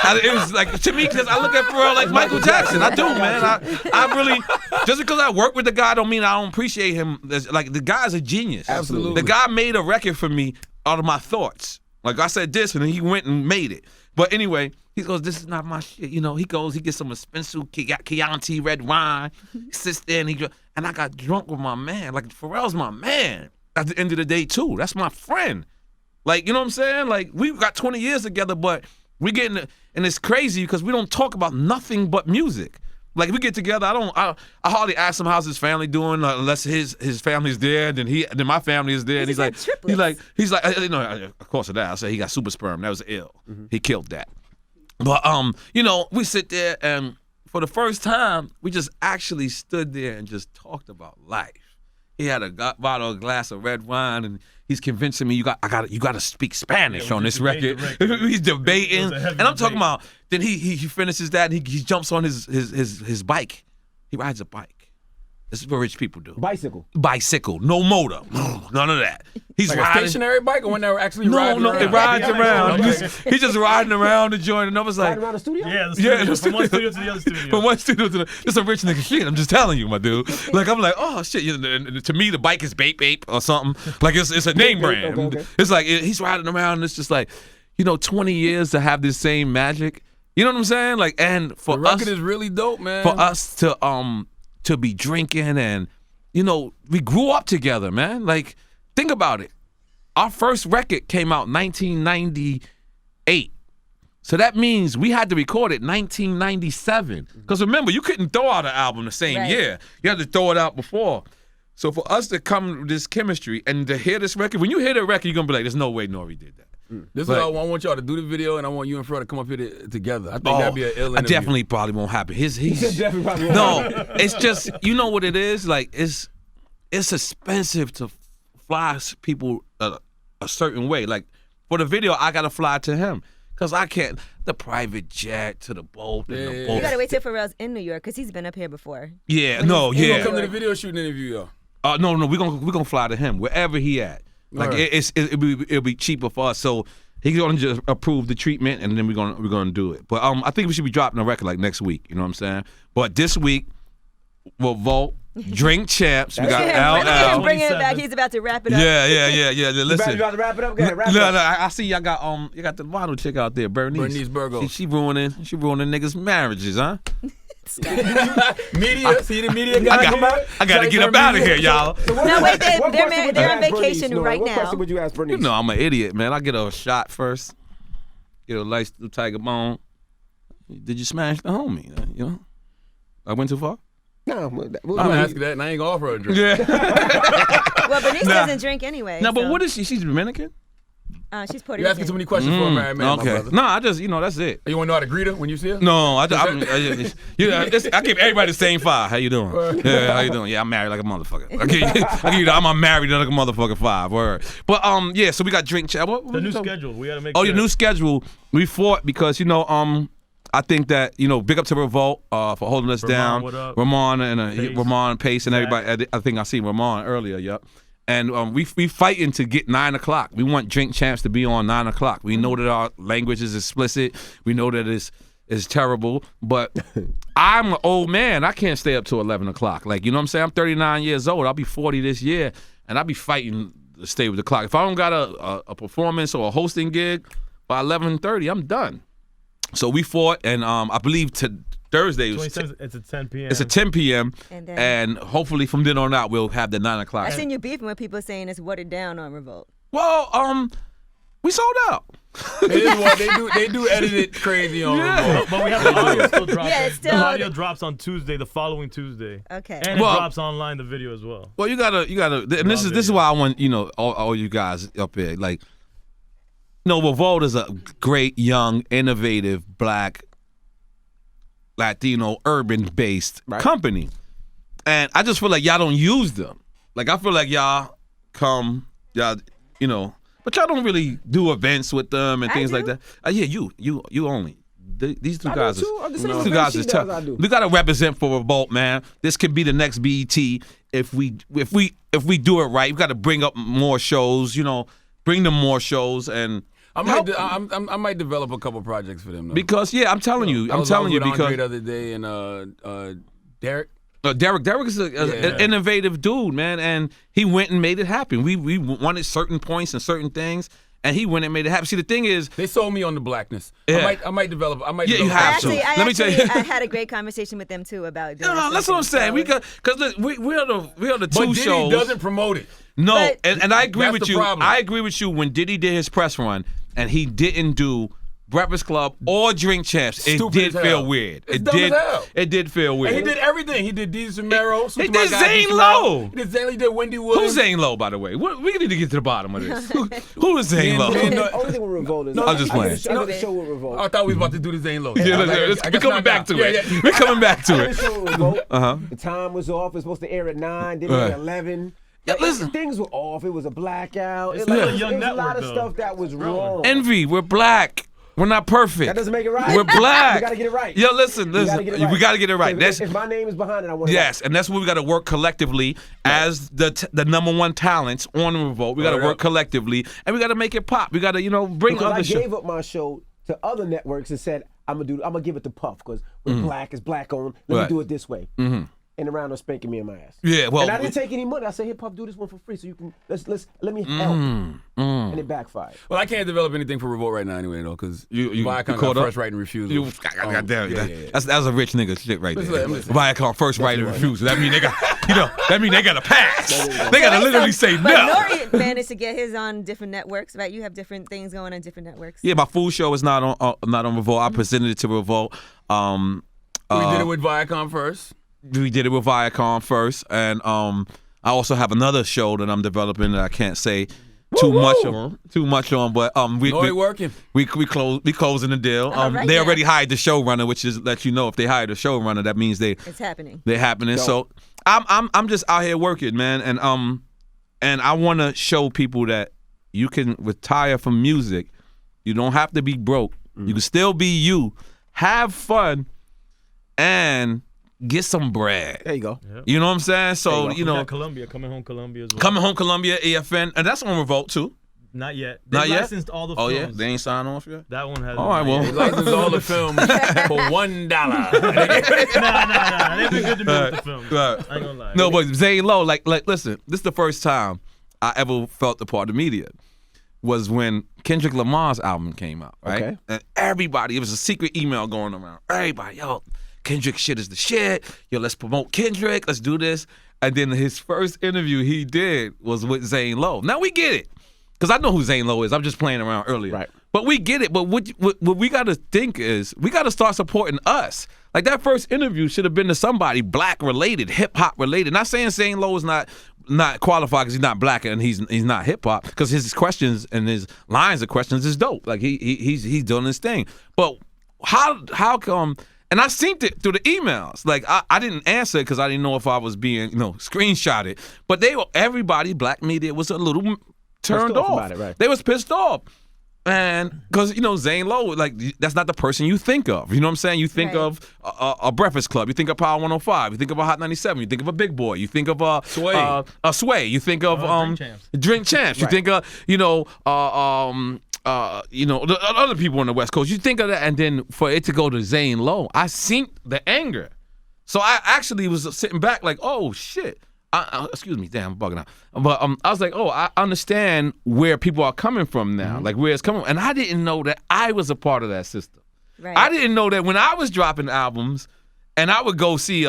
It was like, to me, because I look at Pharrell like Michael Jackson. I do, man. I really, just because I work with the guy don't mean I don't appreciate him. Like, the guy's a genius. Absolutely. The guy made a record for me out of my thoughts. Like, I said this, and then he went and made it. But anyway, he goes, "This is not my shit." You know, he gets some expensive Chianti red wine. He sits there and I got drunk with my man. Like, Pharrell's my man. At the end of the day, too. That's my friend. Like, you know what I'm saying? Like, we've got 20 years together, but we getting, and it's crazy because we don't talk about nothing but music. Like, we get together, I hardly ask him how's his family doing, unless his family's there, then my family is there, and he's like, you know, of course of that, I say he got super sperm. That was ill. He killed that. But you know, we sit there, and for the first time, we just actually stood there and just talked about life. He had a bottle, a glass of red wine, and he's convincing me you got to speak Spanish on this record. He's debating, and I'm talking about. Then he finishes that, and he jumps on his bike. He rides a bike. This is what rich people do. Bicycle, no motor, none of that. He's like riding. A stationary bike, or when they're actually riding around? It rides around. He's just riding around the joint, and I was like, Riding around the studio? Yeah, the studio, from one studio to the other studio. From one studio to the it's a rich nigga shit. I'm just telling you, my dude. Like, I'm like, oh shit. You know, to me, the bike is Bape or something. Like, it's a name brand. Okay. It's like he's riding around, and it's just like, you know, 20 years to have this same magic. You know what I'm saying? Like, and for the us, record is really dope, man. for us to be drinking, and you know, we grew up together, man. Like, think about it. Our first record came out 1998. So that means we had to record it 1997. Because remember, you couldn't throw out an album the same year. You had to throw it out before. So for us to come with this chemistry and to hear this record, when you hear the record, you're going to be like, there's no way N.O.R.E did that. This is what I want y'all to do the video, and I want you and Pharrell to come up here together. I think that'd be an ill interview. Definitely probably won't happen. He's Definitely probably won't no. It's just you know what it is. Like it's expensive to fly people a certain way. Like for the video, I gotta fly to him because I can't. The private jet to the boat. And the boat. You gotta wait till Pharrell's in New York because he's been up here before. Yeah, He's gonna come to the video shooting interview, yo. No, we're gonna fly to him wherever he at. Like it'll be cheaper for us. So he's gonna just approve the treatment, and then we're gonna do it. But I think we should be dropping a record like next week. You know what I'm saying? But this week, Revolt, Drink Champs. We got LL. Bring it back. He's about to wrap it up. Yeah. Listen. You about to wrap it up? Go ahead, wrap it No, up. I see y'all got you got the model chick out there, Bernice Burgos. She ruining niggas' marriages, huh? Media, see the media guy. I gotta get up out of here, y'all. No, wait, they're on vacation right What now. question would you ask Bernice? You know I'm an idiot, man. I get a shot first. Get a nice little tiger bone. Did you smash the homie? You know, I went too far. No, I'm gonna ask you that, and I ain't gonna offer her a drink. Yeah. Well, Bernice doesn't drink anyway. No, but so. what is she? She's Dominican. She's Puerto You're Rican. asking too many questions for a married man, my Okay. brother. No, I just that's it. You wanna know how to greet her when you see her? No, I give everybody the same five. How you doing? Yeah, how you doing? Yeah, I'm married like a motherfucker. I'm married like a motherfucker 5. Word. But yeah, so we got drink chat. The new schedule. We gotta make. Oh, your new schedule. We fought because I think that big up to Revolt for holding us down. What up? Ramon and Pace. Ramon Pace and everybody. I think I seen Ramon earlier. Yep. And we fighting to get 9 o'clock. We want Drink Champs to be on 9 o'clock. We know that our language is explicit. We know that it's terrible. But I'm an old man. I can't stay up till 11 o'clock. Like, you know what I'm saying? I'm 39 years old. I'll be 40 this year. And I'll be fighting to stay with the clock. If I don't got a performance or a hosting gig by 11:30, I'm done. So we fought, and I believe Thursday It's at 10 p.m. It's at 10 p.m. And hopefully from then on out we'll have the 9 o'clock. I seen you beefing with people saying it's watered down on Revolt. Well, we sold out. They do edit it crazy on Revolt. But we have the audio still dropping. Yeah, it's still- The audio drops on Tuesday, the following Tuesday. Okay. And it drops online, the video as well. Well, you gotta, and this is why I want all you guys up here. Like, Revolt is a great, young, innovative, black, Latino, urban-based company, and I just feel like y'all don't use them. Like, I feel like y'all come, but y'all don't really do events with them and things like that. Yeah, you only. These two guys is tough. We gotta represent for Revolt, man. This could be the next BET if we do it right. We gotta bring up more shows. Bring them more shows and. I might develop a couple projects for them though. Because I'm telling you because Andre the other day and Derek. Derek is an innovative dude, man, and he went and made it happen. We wanted certain points and certain things, and he went and made it happen. See, the thing is, they sold me on the blackness. Yeah. I might develop. You have to. Let me tell you. I had a great conversation with them too about doing that's what I'm saying. We are the two but shows. Diddy doesn't promote it. No, and I agree with you. Problem. I agree with you when Diddy did his press run and he didn't do Breakfast Club or Drink Champs. It did feel weird. It did feel weird. And he did everything. He did Deezus and Mero. He did Zane Lowe. He did Wendy Williams. Who's Zane Lowe, by the way? We need to get to the bottom of this. Who is Zane Lowe? The only thing with Revolt is I'm just playing. I did a show with Revolt. I thought we was about to do the Zane Lowe. We're coming back to it. We're coming back to it. The time was off. It was supposed to air at 9. Then at 11. Yeah, listen. Things were off. It was a blackout. It's It like a was young a lot network, of though. stuff that was wrong. Envy, we're black. We're not perfect. That doesn't make it right. We're black. We gotta get it right. Yo, listen. We gotta get it right. That's If my name is behind it, I want it yes, and that's what we got to work collectively as the number 1 talents on Revolt. We got to work collectively, and we got to make it pop. We got to bring because other I shows. gave up my show to other networks and said I'm gonna give it to Puff because we're black, it's black owned. Let me do it this way. And around her spanking me in my ass. Yeah, well, and I didn't take any money. I said, "Here, Puff, do this one for free, so you can let me help." And it backfired. Well, I can't develop anything for Revolt right now anyway, though, because caught Viacom got up? first right and refusal. Goddamn, yeah. that's a rich nigga shit right there. listen. Viacom first right and refusal. That mean they got, that mean they got a pass. They got to literally say but no. N.O.R.E managed to get his on different networks, right? You have different things going on different networks. Yeah, my food show is not on Revolt. I presented it to Revolt. We did it with Viacom first. We did it with Viacom first, and I also have another show that I'm developing that I can't say too much on. But N.O.R.E working. We closing the deal. Right they now. already hired the showrunner, which is let you know if they hired a showrunner, that means It's happening. they're happening. So I'm just out here working, man, and I want to show people that you can retire from music. You don't have to be broke. You can still be you, have fun, and get some bread. There you go. Yep. You know what I'm saying? So We got Columbia, Coming Home Columbia as well. Coming Home Columbia, EFN, and that's on Revolt too. Not yet. They Not yet? licensed all the Oh films. yeah, they ain't signed off yet. That one has. All right, well. He licenses all the films for $1. Nah. They've been good to me with the films. Right. I ain't gonna lie. No, but Zane Lowe, like, listen, this is the first time I ever felt a part of media was when Kendrick Lamar's album came out, right? Okay. And everybody, it was a secret email going around. Everybody, yo, Kendrick shit is the shit. Yo, let's promote Kendrick. Let's do this. And then his first interview he did was with Zane Lowe. Now we get it. Because I know who Zane Lowe is. I'm just playing around earlier. Right. But we get it. But what we got to think is we got to start supporting us. Like that first interview should have been to somebody black related, hip hop related. Not saying Zane Lowe is not qualified because he's not black and he's not hip hop, because his questions and his lines of questions is dope. Like he's doing his thing. But how come? And I seen it through the emails. Like I didn't answer because I didn't know if I was being screenshotted. But everybody, black media was a little turned off about it, right. They was pissed off. And because Zane Lowe, like that's not the person you think of. You know what I'm saying? You think of a Breakfast Club. You think of Power 105. You think of a Hot 97. You think of a Big Boy. You think of a Sway. You think of Drink Champs. You think of the other people on the West Coast. You think of that, and then for it to go to Zane Lowe, I seen the anger. So I actually was sitting back like, oh shit. Excuse me, damn, I'm bugging out. But I was like, oh, I understand where people are coming from now, like where it's coming from. And I didn't know that I was a part of that system. Right. I didn't know that when I was dropping albums and I would go see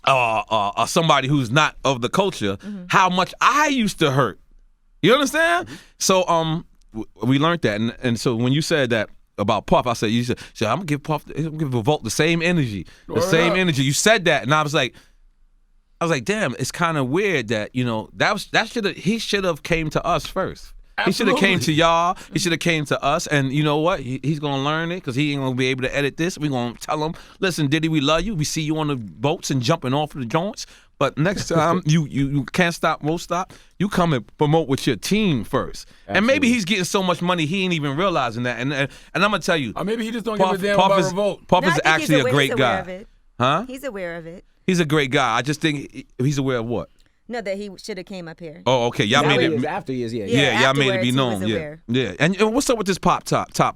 somebody who's not of the culture, how much I used to hurt. You understand? So we learned that. And so when you said that about Puff, I said, I'm going to give Revolt the same energy. The same energy. You said that, and I was like, damn, it's kind of weird that he should have came to us first. Absolutely. He should have came to y'all. He should have came to us, and you know what? He's gonna learn it because he ain't gonna be able to edit this. We gonna tell him, listen, Diddy, we love you. We see you on the boats and jumping off of the joints, but next time you can't stop, won't stop. You come and promote with your team first. Absolutely. And maybe he's getting so much money he ain't even realizing that. And I'm gonna tell you, or maybe he just don't give a damn about Revolt. Puff is actually a great guy. Huh? He's aware of it. He's a great guy. I just think he's aware of what? No, that he should have came up here. Oh, okay. Y'all made it after years, y'all made it be known. Yeah. And what's up with this top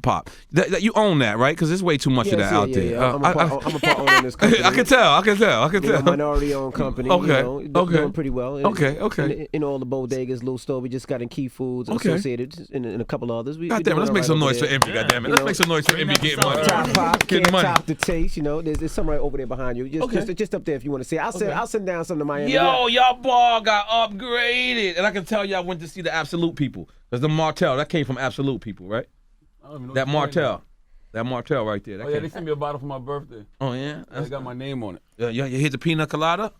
pop? That you own that, right? Because there's way too much of that out there. I'm a part owner in this company. I can tell. Minority owned company. Okay. Doing pretty well. Okay. In all the bodegas, little store we just got in Key Foods, Associated, and a couple others. God damn it, let's make some noise for Envy. God damn it, let's make some noise for Envy getting money. Top pop, can't top the taste. There's some right over there behind you. Just up there if you want to see. I'll send down some to Miami. Yo, y'all ball got upgraded, and I can tell y'all went to see the Absolute people. There's the Martell that came from Absolute people, right? I don't even know that Martell right there. They sent me a bottle for my birthday. Oh yeah, they got my name on it. You hit the pina colada,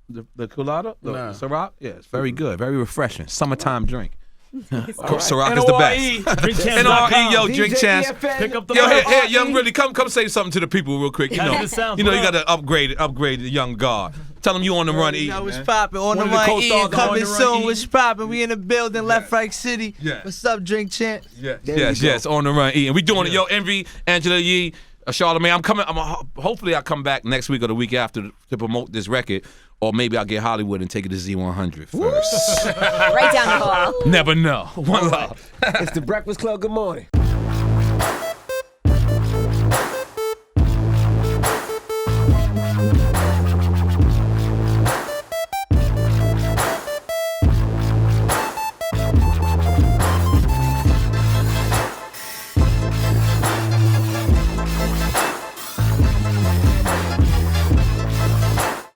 the colada, the Ciroc. Yeah, it's very good, very refreshing. Summertime drink. Ciroc is the best. N.O.R.E, yo, Drink Champs. Pick up the here, Young Really, come say something to the people real quick. You got to upgrade the young guard. Tell them you on the run, E. What's poppin'? On the run, E. Coming soon. What's poppin'? We in the building, Left Right City. What's up, Drink Champs? Yes. On the run, E. And we doing it. Yo, Envy, Angela Yee, Charlamagne. I'm coming. Hopefully I come back next week or the week after to promote this record. Or maybe I'll get Hollywood and take it to Z100 first. Right down the hall. Never know. One love. It's the Breakfast Club. Good morning.